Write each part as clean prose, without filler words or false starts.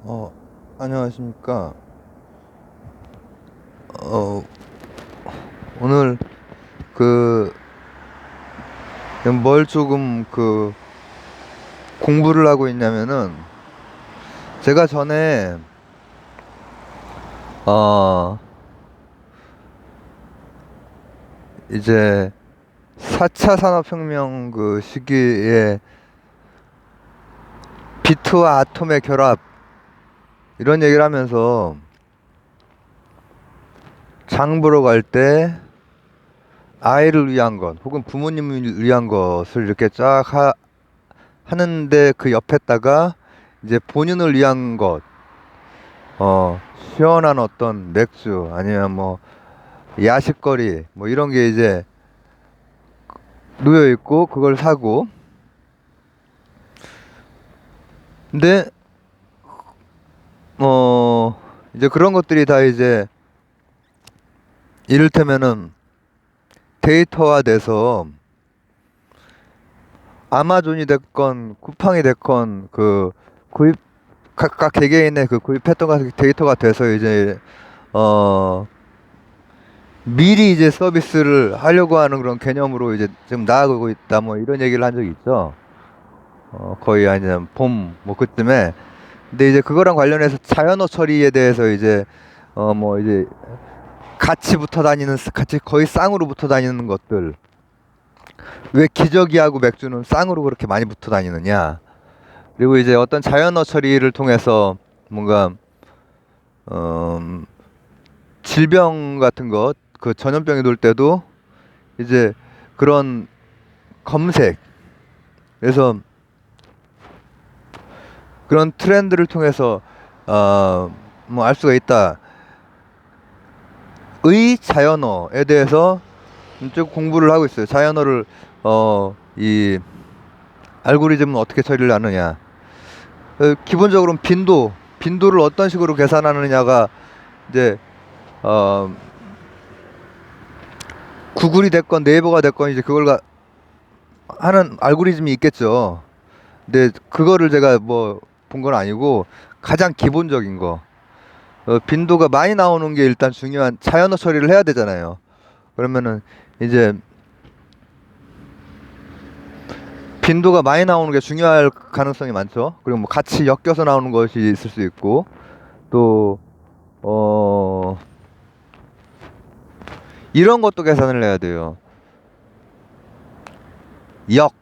어, 안녕하십니까. 어, 오늘 그, 뭘 조금 공부를 하고 있냐면은, 제가 전에, 어, 이제 4차 산업혁명 그 시기에 비트와 아톰의 결합, 이런 얘기를 하면서, 장 보러 갈 때 아이를 위한 것, 혹은 부모님을 위한 것을 이렇게 하는데 그 옆에다가 이제 본인을 위한 것, 시원한 어떤 맥주 아니면 뭐 야식거리 뭐 이런 게 이제 놓여 있고 그걸 사고. 근데 이제 그런 것들이 다 이제 이를테면은 데이터화 돼서 아마존이 됐건 쿠팡이 됐건 그 구입 각각 개개인의 그 구입했던 것 데이터가 돼서 이제 어 미리 이제 서비스를 하려고 하는 그런 개념으로 이제 좀 나아가고 있다 뭐 이런 얘기를 한 적이 있죠. 거의 한 봄 뭐 그쯤에. 근데 이제 그거랑 관련해서 자연어 처리에 대해서 이제 뭐 이제 같이 거의 쌍으로 붙어 다니는 것들, 왜 기저귀하고 맥주는 쌍으로 그렇게 많이 붙어 다니느냐. 그리고 이제 어떤 자연어 처리를 통해서 뭔가 음, 질병 같은 것, 그 전염병이 돌 때도 이제 그런 검색, 그래서 그런 트렌드를 통해서 뭐 알 수가 있다. 의 자연어에 대해서 쭉 공부를 하고 있어요. 자연어를 이 알고리즘은 어떻게 처리를 하느냐. 기본적으로는 빈도를 어떤 식으로 계산하느냐가 이제 어, 구글이 됐건 네이버가 됐건 이제 하는 알고리즘이 있겠죠. 근데 그거를 제가 뭐 본 건 아니고 가장 기본적인 거. 빈도가 많이 나오는 게 일단 중요한 자연어 처리를 해야 되잖아요. 그러면은 이제 빈도가 많이 나오는 게 중요할 가능성이 많죠. 그리고 뭐 같이 엮여서 나오는 것이 있을 수 있고 또 어, 이런 것도 계산을 해야 돼요. 역,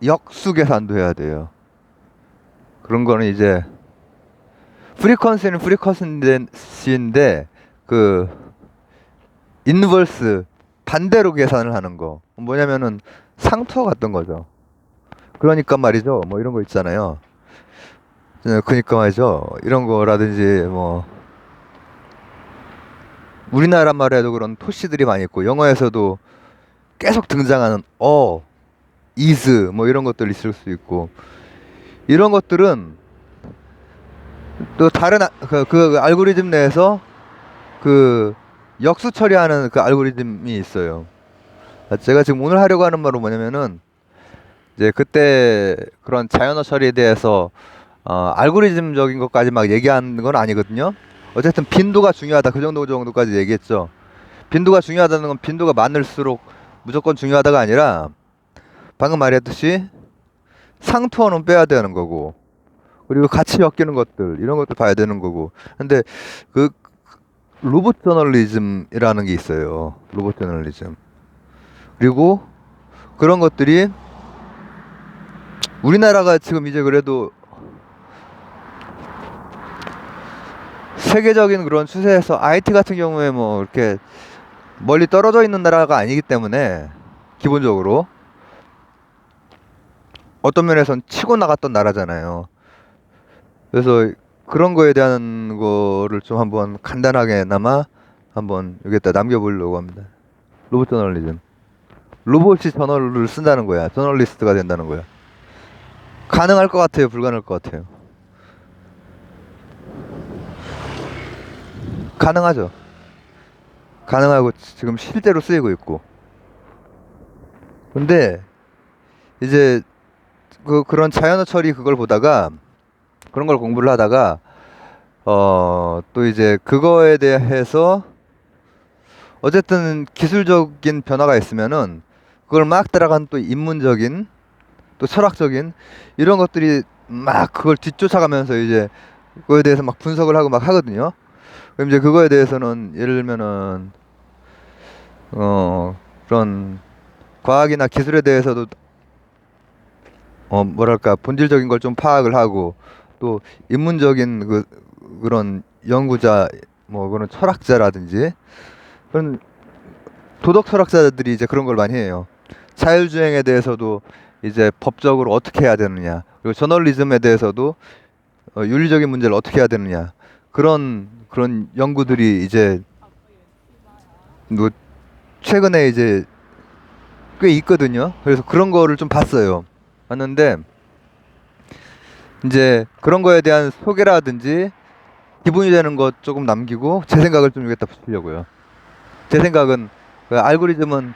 역수 계산도 해야 돼요. 그런 거는 이제 프리퀀시는 프리퀀시인데 그 인버스 반대로 계산을 하는 거 뭐냐면은 상투와 같은 거죠. 그러니까 말이죠. 뭐 이런 거 있잖아요. 그니까 말이죠. 이런 거라든지 뭐 우리나라 말에도 그런 토시들이 많이 있고 영어에서도 계속 등장하는 is 뭐 이런 것들 있을 수 있고 이런 것들은 또 다른 그 알고리즘 내에서 그 역수 처리하는 그 알고리즘이 있어요. 제가 지금 오늘 하려고 하는 말은 뭐냐면은 이제 그때 그런 자연어 처리에 대해서 알고리즘적인 것까지 막 얘기하는 건 아니거든요. 어쨌든 빈도가 중요하다 그 정도까지 얘기했죠. 빈도가 중요하다는 건 빈도가 많을수록 무조건 중요하다가 아니라 방금 말했듯이 상투어는 빼야 되는 거고 그리고 같이 엮이는 것들 이런 것들 봐야 되는 거고. 근데 그 로봇 저널리즘이라는 게 있어요. 로봇 저널리즘. 그리고 그런 것들이 우리나라가 지금 이제 그래도 세계적인 그런 추세에서 IT 같은 경우에 뭐 이렇게 멀리 떨어져 있는 나라가 아니기 때문에 기본적으로 어떤 면에선 치고 나갔던 나라잖아요. 그래서 그런 거에 대한 거를 좀 한번 간단하게나마 한번 여기다 남겨보려고 합니다. 로봇 저널리즘. 로봇이 저널을 쓴다는 거야. 저널리스트가 된다는 거야. 가능할 것 같아요? 불가능할 것 같아요? 가능하죠. 가능하고 지금 실제로 쓰이고 있고. 근데 이제 그런 자연어 처리 그걸 보다가 그런 걸 공부를 하다가 또 이제 그거에 대해서 어쨌든 기술적인 변화가 있으면은 그걸 막 따라간 또 인문적인 또 철학적인 이런 것들이 막 그걸 뒤쫓아가면서 이제 그거에 대해서 막 분석을 하고 막 하거든요. 그럼 이제 그거에 대해서는 예를 들면은 어 그런 과학이나 기술에 대해서도 뭐랄까 본질적인 걸 좀 파악을 하고 또 인문적인 그런 연구자 뭐 그런 철학자라든지 그런 도덕 철학자들이 이제 그런 걸 많이 해요. 자율주행에 대해서도 이제 법적으로 어떻게 해야 되느냐, 그리고 저널리즘에 대해서도 윤리적인 문제를 어떻게 해야 되느냐, 그런 연구들이 이제 뭐 최근에 이제 꽤 있거든요. 그래서 그런 거를 좀 봤어요. 봤는데 이제 그런 거에 대한 소개라든지 기분이 되는 것 조금 남기고 제 생각을 좀 여기다 붙이려고요. 제 생각은 그 알고리즘은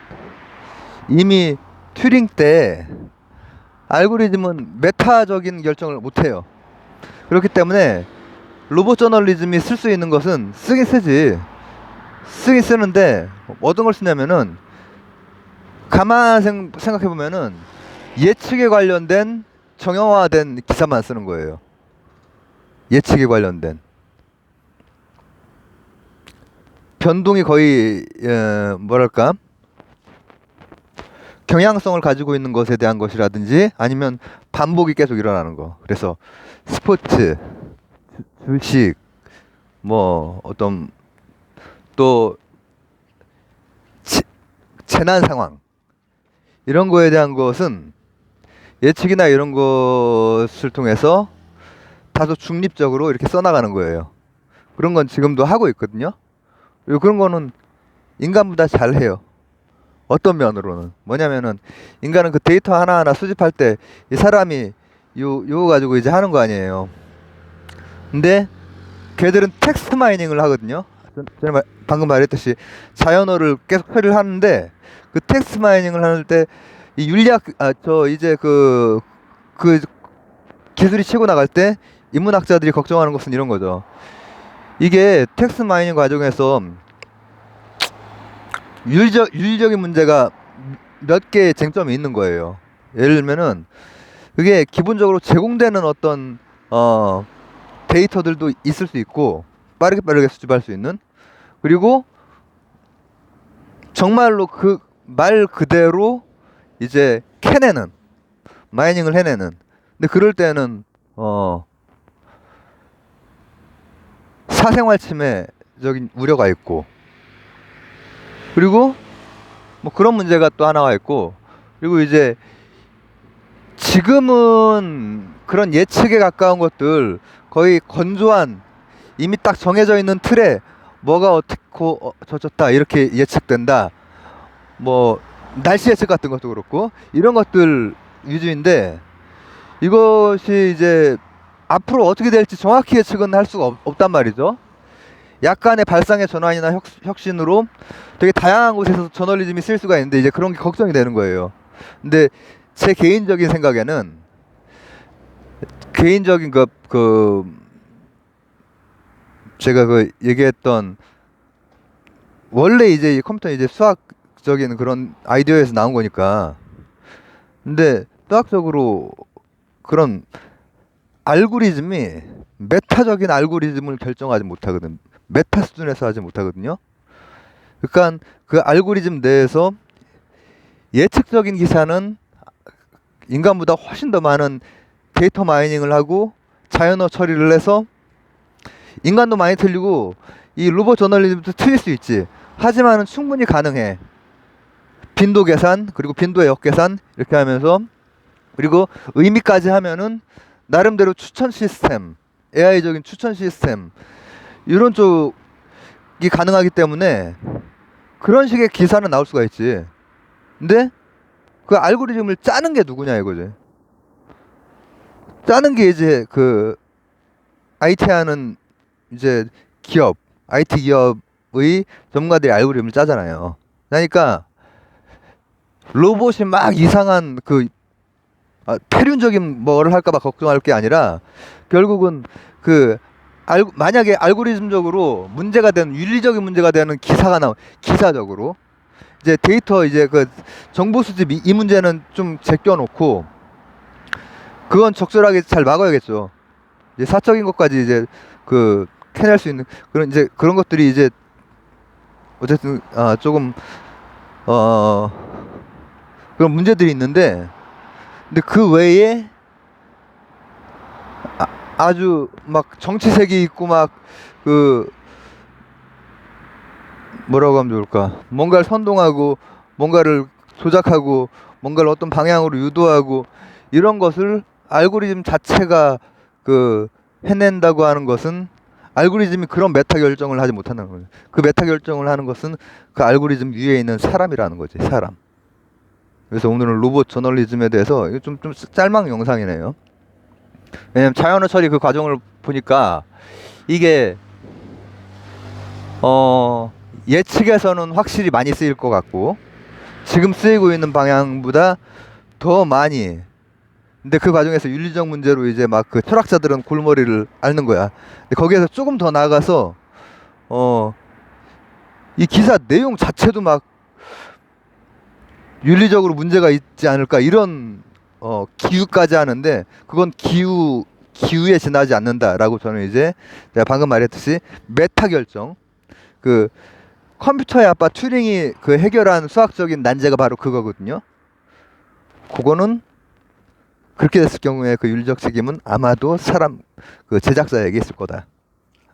이미 튜링 때 알고리즘은 메타적인 결정을 못 해요. 그렇기 때문에 로봇 저널리즘이 쓸 수 있는 것은 쓰긴 쓰지. 쓰긴 쓰는데 어떤 걸 쓰냐면은 가만 생각해 보면은 예측에 관련된 정형화된 기사만 쓰는 거예요. 예측에 관련된 변동이 거의 뭐랄까 경향성을 가지고 있는 것에 대한 것이라든지 아니면 반복이 계속 일어나는 거. 그래서 스포츠, 주식, 뭐 어떤 또 치- 재난 상황 이런 거에 대한 것은 예측이나 이런 것을 통해서 다소 중립적으로 이렇게 써나가는 거예요. 그런 건 지금도 하고 있거든요. 그리고 그런 거는 인간보다 잘해요. 어떤 면으로는 뭐냐면은 인간은 그 데이터 하나하나 수집할 때 이 사람이 요거 가지고 이제 하는 거 아니에요. 근데 걔들은 텍스트 마이닝을 하거든요. 전에 방금 말했듯이 자연어를 계속 처리를 하는데 그 텍스트 마이닝을 할 때 이 윤리학 저 이제 그 기술이 치고 나갈 때 인문학자들이 걱정하는 것은 이런 거죠. 이게 텍스트 마이닝 과정에서 윤리적인 문제가 몇 개의 쟁점이 있는 거예요. 예를 들면은 그게 기본적으로 제공되는 어떤 어 데이터들도 있을 수 있고 빠르게 수집할 수 있는 그리고 정말로 그 말 그대로 이제 캐내는 마이닝을 해내는 근데 그럴 때는 어 사생활 침해적인 우려가 있고 그리고 뭐 그런 문제가 또 하나가 있고 그리고 이제 지금은 그런 예측에 가까운 것들 거의 건조한 이미 딱 정해져 있는 틀에 뭐가 어떻고 저렇다 이렇게 예측된다 뭐 날씨 예측 같은 것도 그렇고 이런 것들 위주인데 이것이 이제 앞으로 어떻게 될지 정확히 예측은 할 수가 없단 말이죠. 약간의 발상의 전환이나 혁신으로 되게 다양한 곳에서 저널리즘이 쓸 수가 있는데 이제 그런 게 걱정이 되는 거예요. 근데 제 개인적인 생각에는 개인적인 제가 얘기했던 원래 이제 이 컴퓨터는 이제 수학적인 그런 아이디어에서 나온 거니까 근데 수학적으로 그런 알고리즘이 메타적인 알고리즘을 결정하지 못하거든. 메타 수준에서 하지 못하거든요. 그러니까 그 알고리즘 내에서 예측적인 기사는 인간보다 훨씬 더 많은 데이터 마이닝을 하고 자연어 처리를 해서 인간도 많이 틀리고 이 로봇 저널리즘도 틀릴 수 있지. 하지만은 충분히 가능해. 빈도 계산 그리고 빈도의 역계산 이렇게 하면서 그리고 의미까지 하면은 나름대로 추천 시스템, AI적인 추천 시스템 이런 쪽이 가능하기 때문에 그런 식의 기사는 나올 수가 있지. 근데 그 알고리즘을 짜는 게 누구냐 이거지. 짜는 게 이제 그 IT 하는 이제 기업, IT 기업의 전문가들이 알고리즘을 짜잖아요. 그러니까 로봇이 막 이상한 그 폐륜적인 뭐를 할까봐 걱정할 게 아니라 결국은 그 만약에 알고리즘적으로 문제가 되는 윤리적인 문제가 되는 기사가 나오 기사적으로 이제 데이터 이제 그 정보 수집 이 문제는 좀 제껴놓고 그건 적절하게 잘 막아야겠죠. 이제 사적인 것까지 이제 그 캐낼 수 있는 그런 이제 그런 것들이 이제 어쨌든 조금 어 그런 문제들이 있는데 근데 그 외에 아주 막 정치색이 있고 막 그 뭐라고 하면 좋을까 뭔가를 선동하고 뭔가를 조작하고 뭔가를 어떤 방향으로 유도하고 이런 것을 알고리즘 자체가 그 해낸다고 하는 것은 알고리즘이 그런 메타 결정을 하지 못한다는 거예요. 그 메타 결정을 하는 것은 그 알고리즘 위에 있는 사람이라는 거지, 사람. 그래서 오늘은 로봇 저널리즘에 대해서 이거 좀 짤막 영상이네요. 왜냐면 자연어 처리 그 과정을 보니까 이게 예측에서는 확실히 많이 쓰일 것 같고 지금 쓰이고 있는 방향보다 더 많이 근데 그 과정에서 윤리적 문제로 이제 막 그 철학자들은 골머리를 앓는 거야. 근데 거기에서 조금 더 나아가서 이 기사 내용 자체도 막 윤리적으로 문제가 있지 않을까 이런 기우까지 하는데 그건 기우에 지나지 않는다라고 저는 이제 내가 방금 말했듯이 메타 결정 그 컴퓨터의 아빠 튜링이 그 해결한 수학적인 난제가 바로 그거거든요. 그거는 그렇게 됐을 경우에 그 윤리적 책임은 아마도 사람 그 제작자에게 있을 거다.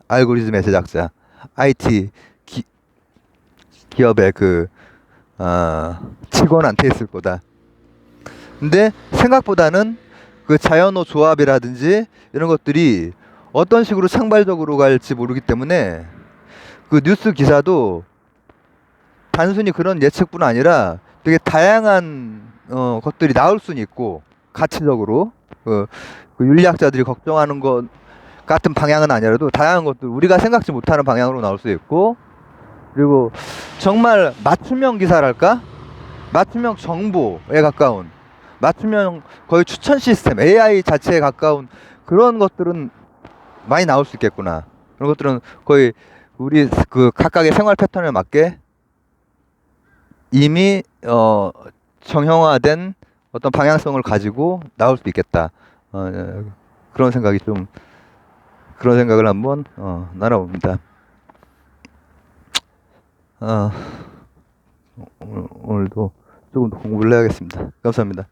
알고리즘의 제작자, IT 기업의 그 직원한테 있을 거다. 근데 생각보다는 그 자연어 조합이라든지 이런 것들이 어떤 식으로 창발적으로 갈지 모르기 때문에 그 뉴스 기사도 단순히 그런 예측뿐 아니라 되게 다양한 것들이 나올 수는 있고 가치적으로 그 윤리학자들이 걱정하는 것 같은 방향은 아니라도 다양한 것들 우리가 생각지 못하는 방향으로 나올 수 있고 그리고 정말 맞춤형 기사랄까? 맞춤형 정보에 가까운 맞춤형 거의 추천 시스템 AI 자체에 가까운 그런 것들은 많이 나올 수 있겠구나. 그런 것들은 거의 우리 그 각각의 생활 패턴에 맞게 이미 정형화된 어떤 방향성을 가지고 나올 수 있겠다. 그런 생각이 좀 그런 생각을 한번 나눠봅니다. 오늘도 조금 더 공부를 해야겠습니다. 감사합니다.